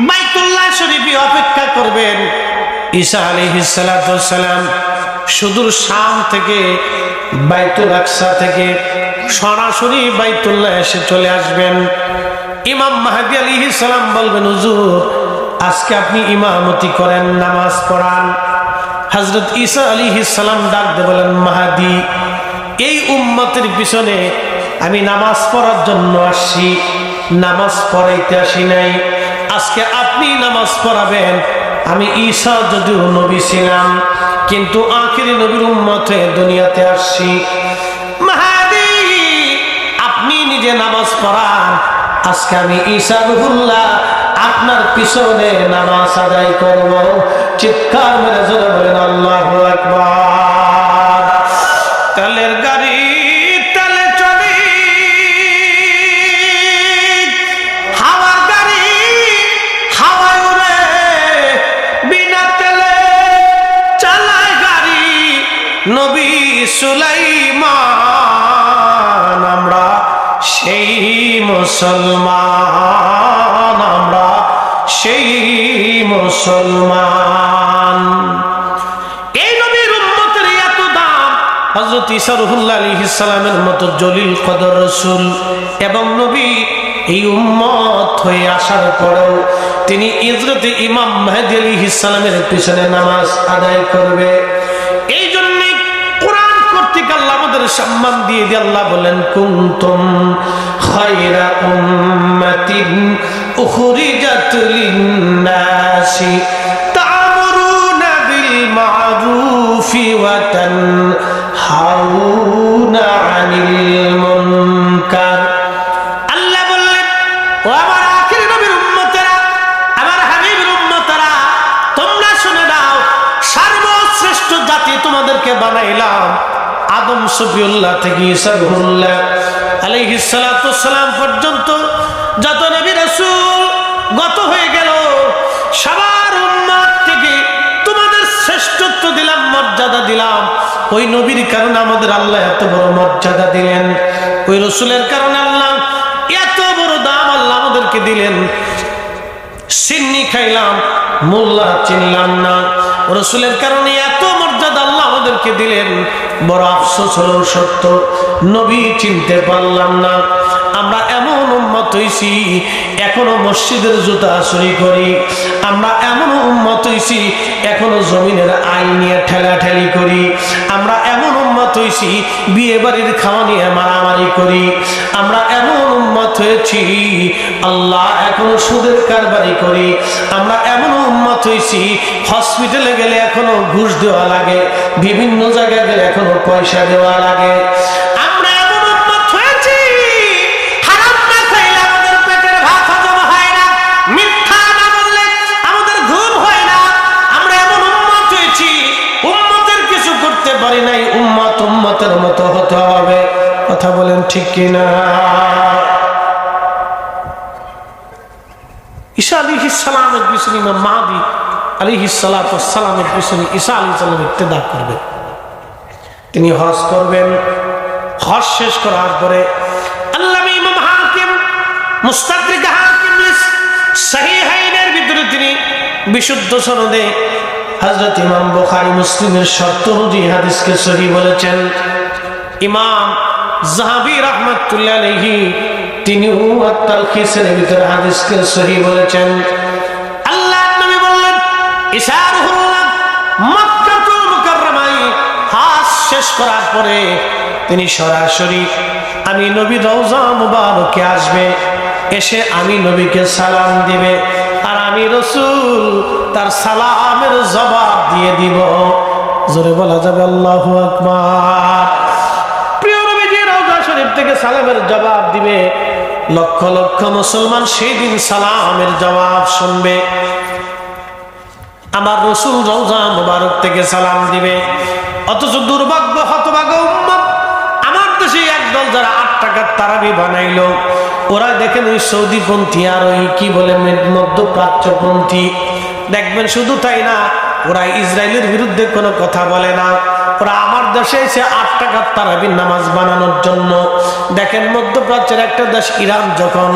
বাইতুল্লাহ শরীফে অপেক্ষা করবেন। ঈসা আলাইহিস সালাতু ওয়াস সালাম সুদূর শাম থেকে বাইতুল আকসা থেকে সরাসরি বাইতুল্লাহ এসে চলে আসবেন। ইমাম মাহদী আলাইহিস সালাম বলবেন, হুজুর আজকে আপনি ইমামতি করেন, নামাজ পড়ান। হযরত ঈসা আলাইহিস সালাম ডাক দিয়ে বলেন, মাহদী, এই উম্মতের পিছনে আমি নামাজ পড়ার জন্য আসছি, নামাজ পড়াইতে আসি নাই। আজকে আপনি নামাজ পড়াবেন। আমি ঈসা যদিও নবী ছিলাম, কিন্তু আখিরি নবীর উম্মত হয়ে দুনিয়াতে আসছি। মাহদী, আপনি নিজে নামাজ পড়ান। আজকে আমি ঈসা রূহুল্লাহ আপনার পিছনে নামাজ আদায় করব। চিৎকার মেরে জোরে বলেন আল্লাহু আকবার। তেলের গাড়ি তেলে চলে, হাওয়ার গাড়ি হাওয়ায় উড়ে, বিনা তেলে চালায় গাড়ি নবী সুলাইমান। আমরা সেই মুসলমান, আমরা সেই মুসলমান। এই নবীর উম্মতের এত দাম। হযরত ঈসা রূহুল্লাহ আলাইহিস সালামের মতো জলিল কদর রাসূল এবং নবী এই উম্মত হয়ে আসার পরেও তিনি হযরত ইমাম মাহদী আলাইহিস সালামের পিছনে নামাজ আদায় করবে। এই জন্য কোরআন কর্তৃক আল্লাহ আমাদের সম্মান দিয়ে দিয়ে আল্লাহ বলেন, কুনতুম খায়রা উম্মাতিন উখরিজাত লিন-নাসি তা'মুরুনা বিল মা'রুফি ওয়া তানহাউনা আনিল মুনকার। আল্লাহ বললেন, ও আমার আখির নবীর উম্মতেরা, আমার হাবিবের উম্মতেরা, তোমরা শুনে নাও, সর্বশ্রেষ্ঠ জাতি তোমাদেরকে বানাইলাম। আদম সফিউল্লাহ থেকে ঈসা রূহুল্লাহ আলাইহিস সালাতু ওয়াস সালাম পর্যন্ত যত নবী রাসূল গত হয়ে গেল, সবার উম্মত থেকে তোমাদের শ্রেষ্ঠত্ব দিলাম, মর্যাদা দিলাম। ওই নবীর কারণে আমাদের আল্লাহ এত বড় মর্যাদা দিলেন, ওই রাসূলের কারণে আল্লাহ এত বড় দাম আল্লাহ আমাদেরকে দিলেন। সিন্নি খাইলাম, মোল্লা চিনলাম না, রাসূলের কারণে এত মর্যাদা আল্লাহ আমাদেরকে দিলেন। বড় আফসোস হলো সত্য, নবী চিনতে পারলাম না। আমরা এমন উম্মত হইছি এখনো মসজিদের জুতা চুরি করি। আমরা এমন উম্মত হইছি এখনো জমিনের আইন নিয়ে ঠেলাঠেলি করি। আমরা এমন উম্মত হইছি বিয়ে বাড়ির খাওয়া নিয়ে মারামারি করি। আমরা এমন উম্মত হয়েছি আল্লাহ এখনো সুদের কারবারি করি। আমরা এমন উম্মত হইছি হসপিটালে গেলে এখনো ঘুষ দেওয়া লাগে, বিভিন্ন জায়গায় গেলে এখনো পয়সা দেওয়া লাগে। আমরা এমন উম্মত হয়েছি হারাম না খাইলে আমাদের পেটের ভাত হজম হয় না, মিথ্যা না বললে আমাদের ঘুম হয় না। আমরা এমন উম্মত হয়েছি উম্মতের কিছু করতে পারি নাই, উম্মত উম্মতের মতো হতে হবে। কথা বলেন ঠিক কিনা? ঈসা আলাইহিস সালামের পিছনে ইমাম মাহদী আলাইহিস সালাতু ওয়াস সালামের পিছনে ঈসা আলাইহিস সালাম ইক্তেদা করবে। তিনি হজ করবেন। হজ শেষ করার পরে আল্লামা ইমাম হাকিম মুস্তাদরিক হাকিম সহিহাইনের ভিতরে তিনি বিশুদ্ধ সনদে হযরত ইমাম বুখারী মুসলিমের শর্ত অনুযায়ী হাদিসকে সহিহ বলেছেন। ইমাম যাহাবী রাহমাতুল্লাহ আলাইহি তিনি আত-তালখিসের ভিতরে হাদিসকে সহিহ বলেছেন। আল্লাহর নবী বললেন, ঈসা রূহুল্লাহ মক্কাতুল মুকাররমায় হজ শেষ করার পরে তিনি সরাসরি আমি নবীর রওজা মুবারকে আসবে, এসে আমি নবীকে সালাম দিবে, আর আমি রাসূল তার সালামের জবাব দিয়ে দিব। জোরে বলা যাবে আল্লাহু আকবার। প্রিয় নবীজি রওজা শরীফ থেকে সালামের জবাব দিবে। লক্ষ লক্ষ মুসলমান সেই দিন সালামের জবাব শুনবে। আমার রাসূল রওজা মুবারক থেকে সালাম দিবে। অথচ দুর্ভাগ্য হতভাগ্য উম্মত আমার দেশে একদল যারা 8 টাকার তারাবি বানাইলো, ওরা দেখেন ওই সৌদিপন্থী আর ওই কি বলে মধ্যপ্রাচ্যপন্থী, দেখবেন শুধু তাই না, ওরা ইসরায়েলের বিরুদ্ধে কোনো কথা বলে না। ওরা আমার দেশে এসে 8 টাকার তারাবির নামাজ বানানোর জন্য, দেখেন মধ্যপ্রাচ্যের একটা দেশ ইরান যখন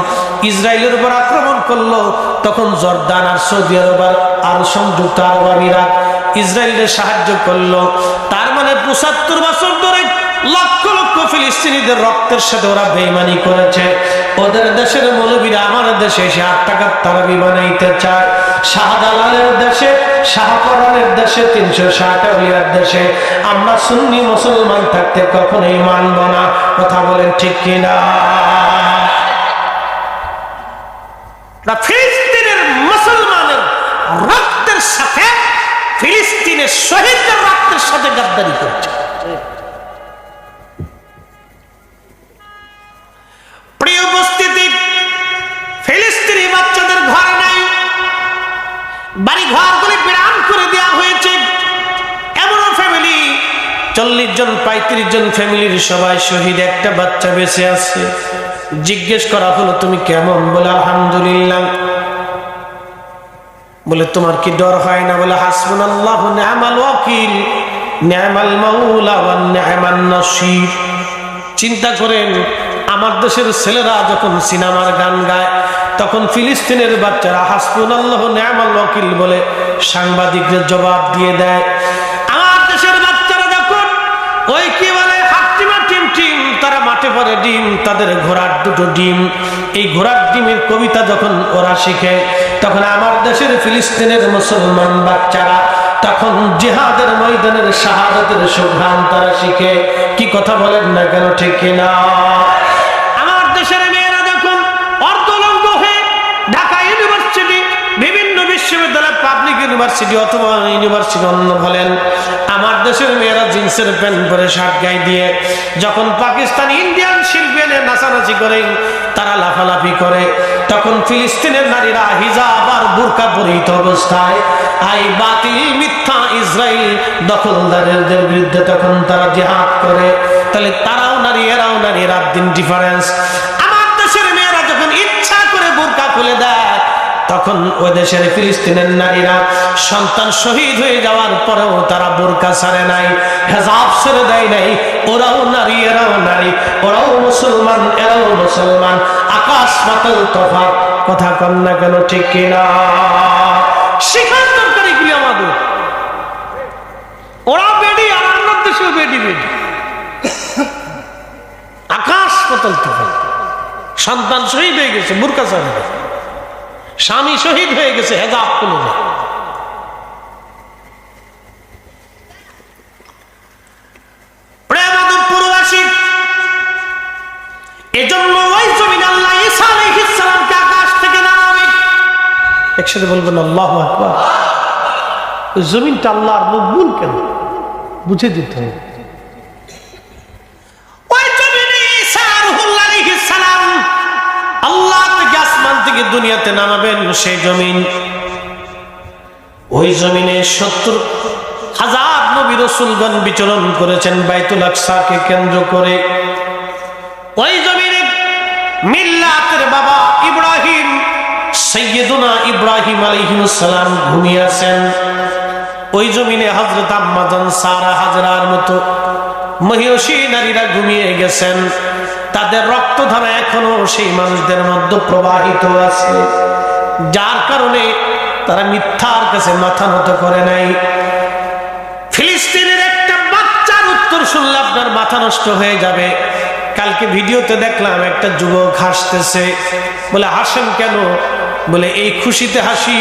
ইসরায়েলের উপর আক্রমণ করলো, তখন জর্দান আর সৌদি আরব আর সংযুক্ত আরব আমিরাত ইসরায়েলের সাহায্য করলো। তার মানে ৭৫ বছর ধরে লক্ষ লক্ষ ফিলিস্তিনিদের রক্তের সাথে ওরা বেঈমানি করেছে। ওদের দেশের মৌলবীরা আমার দেশে এসে ৮ টাকার তারাবি বানাইতে চায়। শাহজালালের দেশে, শাহপরানের দেশে, ৩৬০ আউলিয়ার দেশে আমরা সুন্নি মুসলমান থাকতে কখনোই মানব না। কথা বলেন ঠিক কিনা? ফিলিস্তিনের মুসলমানের রক্তের সাথে ফিলিস্তিনের শহীদদের রক্তের সাথে গাদ্দারি করছে। প্রিয় উপস্থিতি, ফিলিস্তিনি বাচ্চাদের ঘর নাই, বাড়ি ঘরগুলি বিরান করে দেওয়া হয়েছে। এমন ফ্যামিলি 40 জন 35 জন ফ্যামিলির সবাই শহীদ, একটা বাচ্চা বেঁচে আছে। জিজ্ঞেস করা হলো তুমি কেমন? বলে আলহামদুলিল্লাহ। বলে তোমার কি ডর হয় না? বলে হাসবুনাল্লাহু নি'মাল ওয়াকিল নি'মাল মাওলা ওয়া নি'মান নাসির। চিন্তা করেন, আমার দেশের ছেলেরা যখন সিনেমার গান গায় তখন ফিলিস্তিনের বাচ্চারা হাসবুনাল্লাহু নি'মাল ওয়াকিল বলে সাংবাদিকদের জবাব দিয়ে দেয়। আমার দেশের বাচ্চারা যখন ওই কি বলে হাট্টিমা টিম টিম, তারা মাঠে পড়ে ডিম, তাদের ঘোড়ার 2টো ডিম, এই ঘোড়ার ডিমের কবিতা যখন ওরা শিখে, তখন আমার দেশের ফিলিস্তিনের মুসলমান বাচ্চারা তখন জিহাদের ময়দানের শাহাদাতের সুঘ্রাণ তারা শিখে। কি কথা বলেন না কেন? ঠিক কিনা? আমার দেশের মেয়েরা যখন অর্ধলঙ্গ হয়ে ঢাকা ইউনিভার্সিটি, বিভিন্ন বিশ্ববিদ্যালয়, পাবলিক ইউনিভার্সিটি অথবা ইউনিভার্সিটি অন্য বলেন, আমার দেশের মেয়েরা জিন্সের প্যান্ট পরে শার্ট গায়ে দিয়ে যখন পাকিস্তানি ইন্ডিয়ান শিল্পী এনে নাচানাচি করে, তারা লাফালাফি করে, তখন ফিলিস্তিনের নারীরা হিজাব আর বুরকা পরিহিত অবস্থায় এই বাতিল মিথ্যা ইসরায়েল দখলদারদের বিরুদ্ধে তখন তারা জিহাদ করে। তাহলে তারাও নারী, এরাও নারী, রাত দিন ডিফারেন্স। আমার দেশের মেয়েরা যখন ইচ্ছা করে বুরকা খুলে দেয়, তখন ওই দেশের ফিলিস্তিনের নারীরা সন্তান শহীদ হয়ে যাওয়ার পরেও তারা বোরকা ছাড়ে নাই, হেজাব ছেড়ে দেয় নাই। ওরাও নারী, এরাও নারী, ওরাও মুসলমান, এরাও মুসলমান, আকাশ পাতাল তফাৎ। কথা কন না কেন? ঠিক কিনা? শিখার দরকার এগুলি আমাদের। ওরা বেডি আর আমার দেশেও বেডি বেডি, আকাশ পাতাল তফাৎ। সন্তান শহীদ হয়ে গেছে, বোরকা ছাড়ে না। স্বামী শহীদ হয়ে গেছে, হেজাব খুলে দেয়। প্রেমাদপুরবাসী, এজন্য ওই জমিন আল্লাহ ঈসা আলাইহিস সালামকে আকাশ থেকে নামাবে। একসাথে বলবেন আল্লাহু আকবার। ওই জমিনটা আল্লাহর মকবুল কেন বুঝে দিতে হবে। ওই জমিনে ঈসা আলাইহিস সালাম আল্লাহ থেকে আসমান থেকে দুনিয়াতে নামাবেন। সেই জমিন, ওই জমিনে ৭০,০০০ নবী রাসূলগণ বিচরণ করেছেন বাইতুল আকসাকে কেন্দ্র করে। ওই জমিনে মিল্লাতের বাবা ইব্রাহিম, সাইয়্যিদুনা ইব্রাহিম আলাইহিস সালাম ঘুমিয়ে আছেন। ওই জমিনে হযরত আম্মা জান সারা হাজরার মতো মহিষী নারীরা ঘুমিয়ে গেছেন। তাদের রক্তধারা এখনো সেই মানুষদের মধ্যে প্রবাহিত আছে, যার কারণে তারা মিথ্যার কাছে মাথা নত করে নাই। ফিলিস্তিনের একটা বাচ্চার উত্তর শুনলে আপনার মাথা নষ্ট হয়ে যাবে। কালকে ভিডিওতে দেখলাম একটা যুবক হাসতেছে। বলে হাসেন কেন? বলে এই খুশিতে হাসি,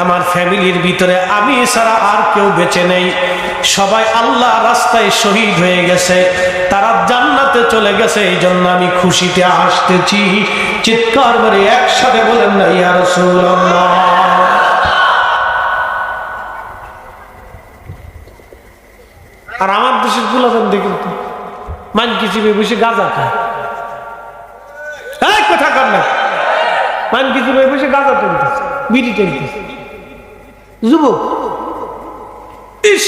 আমার ফ্যামিলির ভিতরে আমি ছাড়া আর কেউ বেঁচে নেই, সবাই আল্লাহ রাস্তায় শহীদ হয়ে গেছে, তারা জান্নাতে চলে গেছে, এই জন্য আমি খুশিতে হাসতেছি। চিৎকার করে একসাথে বলেন না ইয়া রাসূলুল্লাহ। আর আমার দেশের গুলাবান দেখেন তো, মান কিছু বসে গাঁজা খায়। কথা কর না, মান কিছু বসে গাঁজা টেনতেছে, বিড়ি টেনতেছে। যুবক ইস,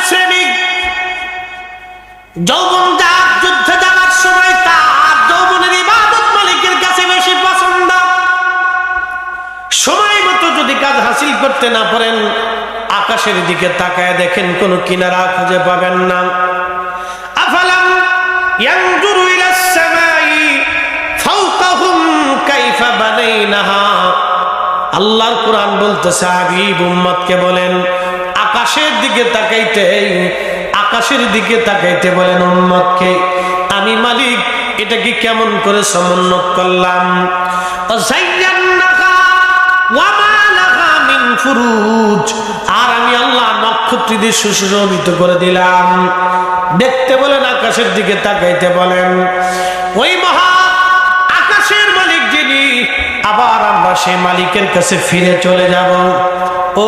শ্রেণী যৌবন যার যুদ্ধে যাওয়ার সময় তার যৌবনের ইবাদত মালিকের কাছে বেশি পছন্দ। সময় মতো যদি কাজ হাসিল করতে না পারেন, আকাশের দিকে তাকায় দেখেন, কোনো কিনারা খুঁজে পাবেন না। আল্লাহর কোরআন বলতেছে হাবিব উম্মতকে বলেন আকাশের দিকে তাকাইতে, আকাশের দিকে তাকাইতে বলেন উম্মতকে আমি মালিক এটাকে কেমন করে সমুন্নত করলাম। আর আমি আল্লাহ নক্ষত্র দিয়ে সুশোভিত করে দিলাম। দেখতে বলেন আকাশের দিকে তাকাইতে বলেন। ওই মহা আকাশের মালিক যিনি, আবার আমরা সেই মালিকের কাছে ফিরে চলে যাব। ও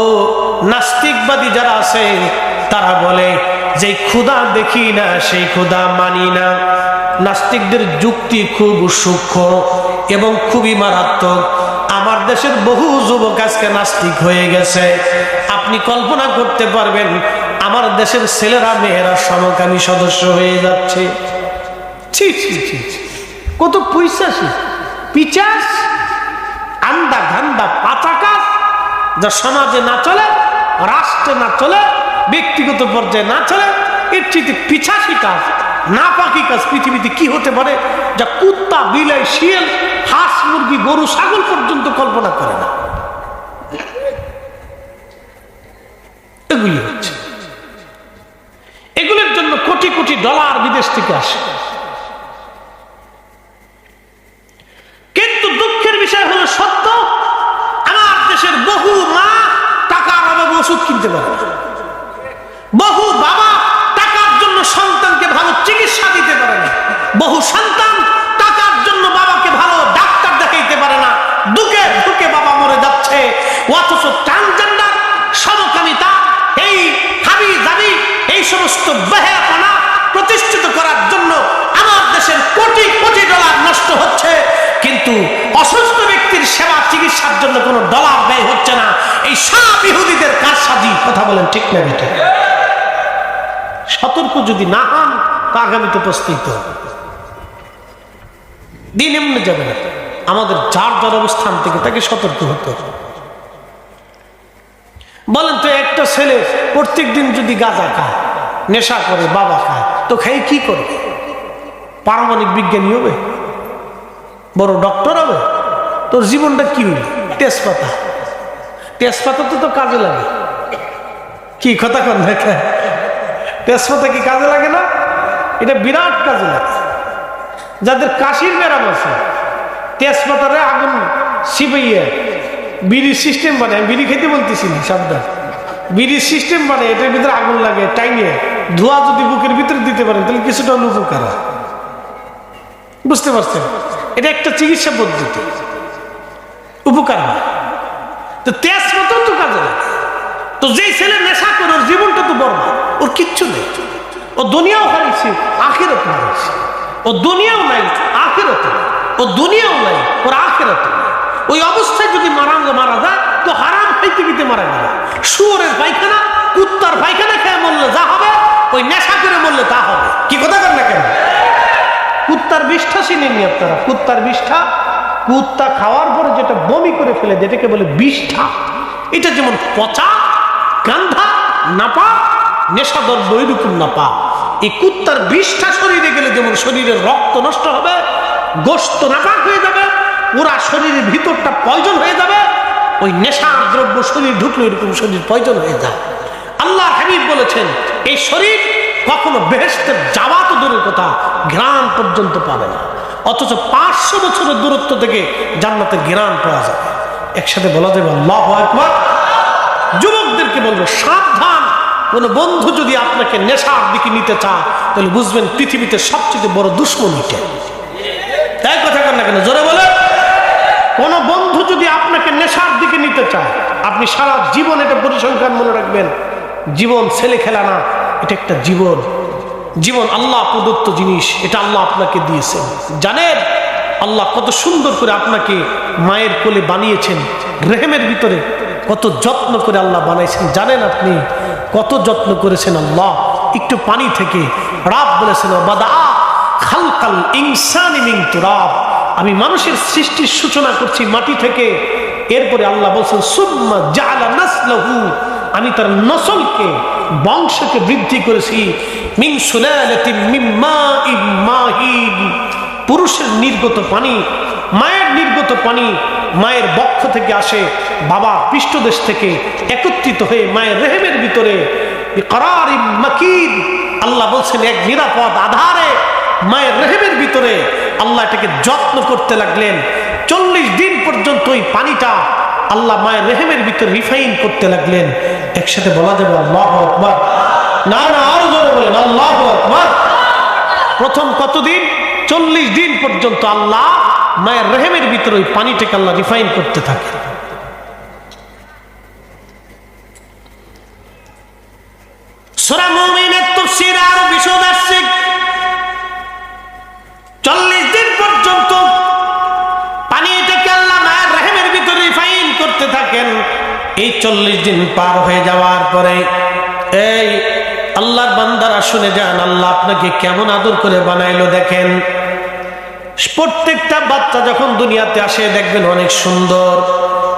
নাস্তিকবাদী যারা আছে তারা বলে যে ক্ষুধা দেখি না সেই ক্ষুধা মানি না। নাস্তিকদের যুক্তি খুব সূক্ষ্ম এবং খুবই মারাত্মক। আমার দেশের বহু যুবক আজকে নাস্তিক হয়ে গেছে। আপনি কল্পনা করতে পারবেন আমার দেশের ছেলেরা মেয়েরা সমকামী সদস্য হয়ে যাচ্ছে। ছি ছি ছি, কত পৈশাসী পিচাস আন্দা গান্দা পাচাকাস, যা সমাজে না চলে, রাষ্ট্রে না চলে, ব্যক্তিগত পর্যায়ে না চলে, এর চেয়ে পিছাসি কাজ না পাকি কাজ পৃথিবীতে কি হতে পারে যা কুত্তা বিলাই শিয়াল হাঁস মুরগি গরু ছাগল পর্যন্ত কল্পনা করে না। এগুলি হচ্ছে, এগুলোর জন্য কোটি কোটি ডলার বিদেশ থেকে আসে। কিন্তু দুঃখের বিষয় হলো সত্য, আমার দেশের বহু মা টাকার অভাবে ওষুধ কিনতে পারে, বহু বাবা টাকার জন্য সন্তানকে ভালো চিকিৎসা দিতে পারে না, বহু সন্তান টাকার জন্য বাবাকে ভালো ডাক্তার দেখাইতে পারে না, দুঃখে দুঃখে বাবা মরে যাচ্ছে। অথচ ট্রান্সজেন্ডার সমকামিতা এই হাবি জাবি এই সমস্ত বেহায়াপনা প্রতিষ্ঠিত করার জন্য আমার দেশের কোটি কোটি ডলার নষ্ট হচ্ছে, কিন্তু অসুস্থ ব্যক্তির সেবা চিকিৎসার জন্য কোনো ডলার ব্যয় হচ্ছে না। এই সব ইহুদিদের কারসাজি। কথা বলেন ঠিক না বেটা? সতর্ক যদি না হন তা আগামীতে পস্তাইতে হবে। দিন এমনি যাবে না, আমাদের যার যার অবস্থান থেকে তাকে সতর্ক হতে হবে। বলেন তো একটা ছেলে প্রত্যেক দিন যদি গাঁজা খায়, নেশা করে, বাবা খায়, তো খাই কি করবে? পারমাণবিক বিজ্ঞানী হবে, বড় ডক্টর হবে? তোর জীবনটা কি হইল? তেজপাতা, তেজপাতা তো কাজে লাগে। কি কথা কন দেখা, তেজপাতা কি কাজে লাগে না? এটা বিরাট কাজে লাগে। যাদের কাশির ব্যারাম আছে, তেজপাতারে আগুন সিবাইয়ে বিড়ির সিস্টেম বানায়, বিড়ি খেতে বলতেছি না, সাবধান, বিড়ির সিস্টেম বানায়, এটার ভিতরে আগুন লাগে টাইমে ধোঁয়া যদি বুকের ভিতরে দিতে পারেন তাহলে কিছুটা উপকার হয়। বুঝতে পারছেন? এটা একটা চিকিৎসা পদ্ধতি, উপকার হয়। তো তেজপাতা তো কাজে লাগে। তো যেই ছেলে নেশা করে ওর জীবনটা তো বরবাদ, ওর কিচ্ছু নেই। ও দুনিয়াও হারিয়েছে, আখিরাত হারিয়েছে। ও দুনিয়াও নাই, আখিরাত নাই। ও দুনিয়াও নাই, ওর আখিরাত নাই। ওই অবস্থায় যদি মারা যায় তো হারাম খাইতে খেতে মারা যাবে। শুয়োরের পায়খানা, কুত্তার পায়খানা খেয়ে মরলে যা হবে, ওই নেশা করে মরলে তা হবে। কি কথা কর না কেন? কুত্তার বিষ্ঠা চিনেননি আপনারা? কুত্তার বিষ্ঠা, কুত্তা খাওয়ার পরে যেটা বমি করে ফেলে, যেটাকে বলে বিষ্ঠা, এটা যেমন পচা, গান্ধা, নাপা, নেশাদ্রব্য ওইরকম নাপা। এই কুত্তার বিষ্ঠা শরীরে গেলে যেমন শরীরের রক্ত নষ্ট হবে, গোশত নাপাক হয়ে যাবে, পুরা শরীরের ভিতরটা পয়জন হয়ে যাবে, ওই নেশা দ্রব্য শরীর ঢুকলো এরকম শরীর পয়জন হয়ে যায়। আল্লাহ হাবিব বলেছেন এই শরীর কখনো বেহেশতের যাওয়া তো দূরের কথা, ঘ্রাণ পর্যন্ত পাবে না, অথচ 500 বছরের দূরত্ব থেকে জান্নাতের ঘ্রাণ পাওয়া যাবে। একসাথে বলা যাবে আল্লাহু আকবার। যুবকদেরকে বলবো সাবধান, কোন বন্ধু যদি আপনাকে নেশার দিকে নিতে চায় তাহলে বুঝবেন পৃথিবীতে সবচেয়ে বড় দুশ্মন এটা। তাই কথা কর না কেন? জোরে বলে। কোন বন্ধু যদি আপনাকে নেশার দিকে নিতে চায়, আপনি সারা জীবন এটা পরিসংখ্যান মনে রাখবেন, জীবন ছেলে খেলা না, এটা একটা জীবন। জীবন আল্লাহ প্রদত্ত জিনিস, এটা আল্লাহ আপনাকে দিয়েছেন। জানেন আল্লাহ কত সুন্দর করে আপনাকে মায়ের কোলে বানিয়েছেন, রেহেমের ভিতরে কত যত্ন করে আল্লাহ বানাইছেন। জানেন আপনি কত যত্ন করেছেন আল্লাহ? একটু পানি থেকে রাব বলেছেন বাদা খালকাল ইনসানি মিন তুরাব, আমি মানুষের সৃষ্টির সূচনা করছি মাটি থেকে। এরপরে আল্লাহ বলছেন সুম্মা জাআলা নাসলাহু, আমি তার নসলকে, বংশকে বৃদ্ধি করেছি মিন সুলালাতিন মিন মাইন মাহিন, পুরুষের নির্গত পানি, মায়ের নির্গত পানি মায়ের বক্ষ থেকে আসে, বাবা পৃষ্ঠদেশ থেকে একত্রিত হয়ে মায়ের রেহেমের ভিতরে বিকরারিম মাকিন, আল্লাহ বলছেন এক নিরাপদ আধারে মায়ের রেহেমের ভিতরে আল্লাহ এটাকে যত্ন করতে লাগলেন। 40 দিন পর্যন্ত ওই পানিটা আল্লাহ মায়ের রেহেমের ভিতরে রিফাইন করতে লাগলেন। একসাথে বলা যাবে আল্লাহু আকবার? না না, আরো জোরে বলেন আল্লাহু আকবার। প্রথম কতদিন? 40 দিন পর্যন্ত আল্লাহ মায়ের রেহেমের ভিতরে ওই পানিটাকে আল্লাহ রিফাইন করতে থাকে। সূরা মুমিনের তাফসীরে আরো বিশদ আসছে। 40 দিন পর্যন্ত পানিটাকে আল্লাহ মায়ের রেহেমের ভিতরে রিফাইন করতে থাকেন। এই 40 দিন পার হয়ে যাওয়ার পরে এই আল্লাহর বান্দারা শুনে যান, আল্লাহ আপনাকে কেমন আদর করে বানাইলো দেখেন। প্রত্যেকটা বাচ্চা যখন দুনিয়াতে আসে দেখবেন অনেক সুন্দর,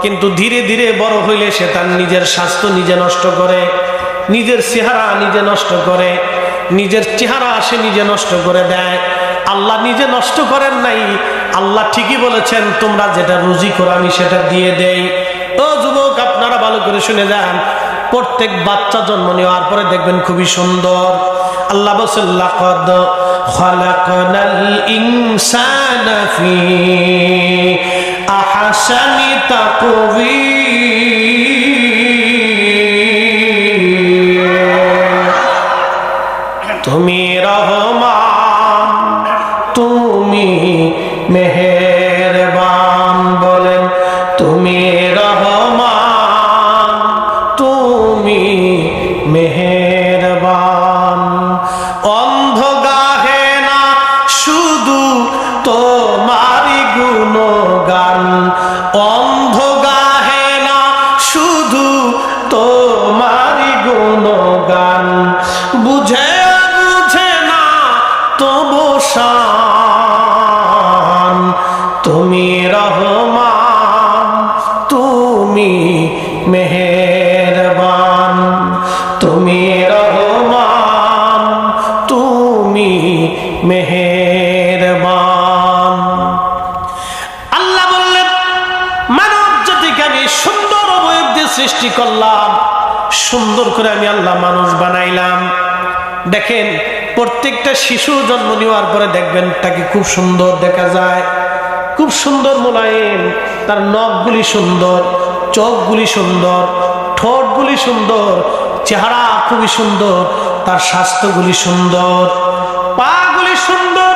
কিন্তু ধীরে ধীরে বড় হইলে সে তার নিজের স্বাস্থ্য নিজে নষ্ট করে, নিজের চেহারা নিজে নষ্ট করে, নিজের চেহারা সে নিজে নষ্ট করে দেয়। আল্লাহ নিজে নষ্ট করেন নাই, আল্লাহ ঠিকই বলেছেন তোমরা যেটা রুজি করো আমি সেটা দিয়ে দেই। ও যুবক, আপনারা ভালো করে শুনে যান, প্রত্যেক বাচ্চা জন্ম নেওয়ার পরে দেখবেন খুবই সুন্দর। আল্লাহ বলেন লাকাদ খালাকনাল ইনসানা ফি আহসানি তাকওয়ীম। তুমি রহমান, তুমি মেহেরবান, বলেন তুমি রহমান, তুমি মেহেরবান। অন্ধ গাহে না শুধু তোমারই গুণগান, অন্ধ গাহে না শুধু তোমারই গুণগান, বুঝে বুঝে না তবু শান। তুমি রহমান, তুমি মেহেরবান, তুমি রহমান, তুমি মেহেরবান। আল্লাহ বললেন মানব জাতিকে আমি সুন্দর অবয়ব দিয়ে সৃষ্টি করলাম, সুন্দর করে আমি আল্লাহ মানুষ বানাইলাম। দেখেন প্রত্যেকটা শিশু জন্ম নেওয়ার পরে দেখবেন তাকে খুব সুন্দর দেখা যায়, খুব সুন্দর মোলায়েম, তার নখগুলি সুন্দর, চোখগুলি সুন্দর, ঠোঁটগুলি সুন্দর, চেহারা খুবই সুন্দর, তার স্বাস্থ্যগুলি সুন্দর, পাগুলি সুন্দর,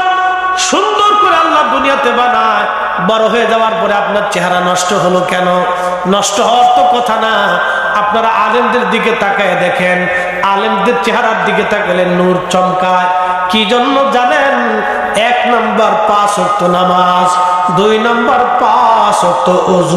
সুন্দর করে আল্লাহ দুনিয়াতে বানায়। বড় হয়ে যাওয়ার পরে আপনার চেহারা নষ্ট হলো কেন? নষ্ট হওয়ার তো কথা না। আপনারা আলেমদের দিকে তাকায় দেখেন, আলেমদের চেহারার দিকে তাকালে নূর চমকায়। কি জন্য জানেন? 1 নাম্বার 5 ওয়াক্ত নামাজ, 2 নাম্বার 5 ওয়াক্ত ওযু।